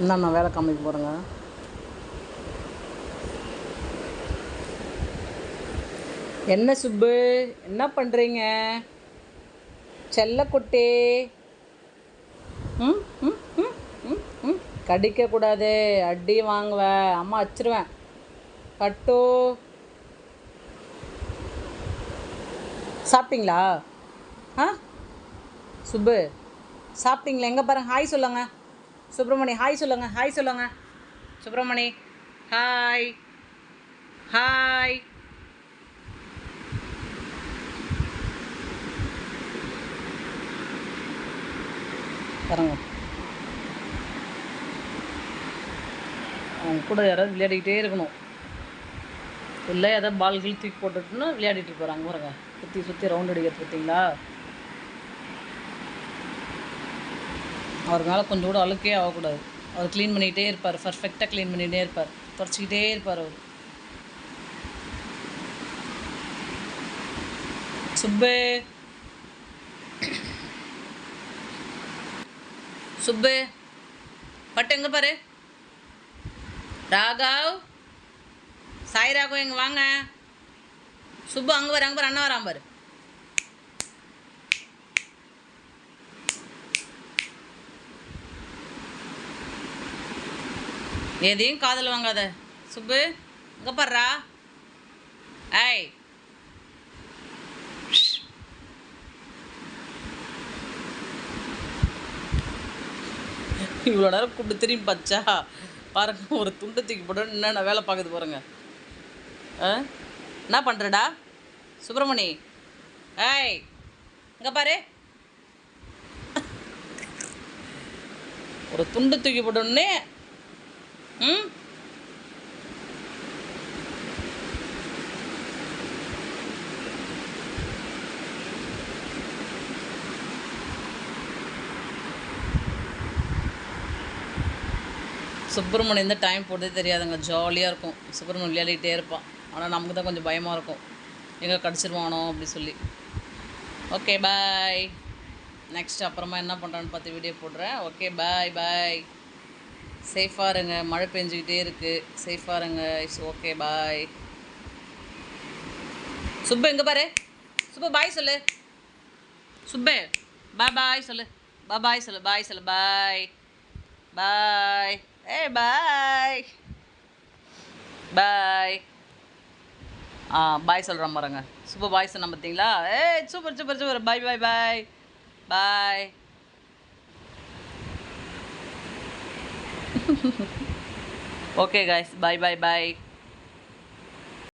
நான் வேலை காமிக்க போகிறேங்க. என்ன சுப்பு, என்ன பண்ணுறீங்க செல்லக்குட்டி? ம் ம் ம் ம் ம் கடிக்கக்கூடாது, அடி வாங்குவேன், அம்மா வச்சிருவேன். கட்டு சாப்பிட்டீங்களா? ஆ சுப்பு சாப்பிட்டீங்களா? எங்கே பாருங்க, ஹாய் சொல்லுங்க. சுப்பிரமணி ஹாய் சொல்லுங்க, ஹாய் சொல்லுங்க. Subramani hi hi. பாருங்க, அவங்க கூட யாராவது விளையாடிக்கிட்டே இருக்கணும், இல்லை ஏதாவது பால் கீழ் தூக்கி போட்டுட்டுன்னா விளையாடிட்டு போகிறாங்க. பாருங்க, சுற்றி சுற்றி ரவுண்ட் அடிக்கிறது பார்த்தீங்களா? அவர் மேலே கொஞ்சம் கூட அழுக்கே ஆகக்கூடாது. அவர் க்ளீன் பண்ணிக்கிட்டே இருப்பார், பர்ஃபெக்டாக க்ளீன் பண்ணிகிட்டே இருப்பார், தொடச்சிக்கிட்டே இருப்பார் அவர். சுப்பு சுப்பு பட்டு எங்கே பாரு. ராகவ், சாய் ராகவ் எங்கே வாங்க. சுப்பு அங்கே பாரு, அங்கே பாரு, அண்ணா வரான் பாரு. எதையும் காதல் வாங்காத சுப்பு, இங்கே பாடுறா. ஐய் இவ்வளோ நேரம் கூப்பிட்டு திரும்பி பச்சா பாருங்க, ஒரு துண்டு தூக்கி போட்டு என்னென்ன வேலை பார்க்குது பாருங்க. என்ன பண்ணுறடா சுப்பிரமணி? ஏய் இங்கே பாரு, ஒரு துண்டு தூக்கி போட்டோன்னே ம் சுப்பிரமணியம் இந்த டைம் போட்டதே தெரியாதுங்க, ஜாலியாக இருக்கும். சுப்பிரமணியம் விளையாடிக்கிட்டே இருப்பான். ஆனால் நமக்கு தான் கொஞ்சம் பயமாக இருக்கும், எங்கே கடிச்சிருவானோ அப்படி சொல்லி. ஓகே பாய், நெக்ஸ்ட் அப்புறமா என்ன பண்ணுறான்னு பார்த்து வீடியோ போடுறேன். ஓகே பாய் பாய், சேஃபாக இருங்க, மழை பெஞ்சிக்கிட்டே இருக்குது, சேஃபாக இருங்க. It's okay bye. சுப்பு எங்கே பாரு, சுப்பு பாய் சொல்லு. சுப்பு பாய் பாய் சொல்லு, பாய் சொல்லு, பாய் சொல்லு, பாய் பாய். ஏய் பாய் பாய். பாய் சொல்கிறோம் பாருங்க. சூப்பர் பாய் சொன்ன பார்த்தீங்களா? Super super super. Bye bye bye bye. Okay guys, bye bye பாய்.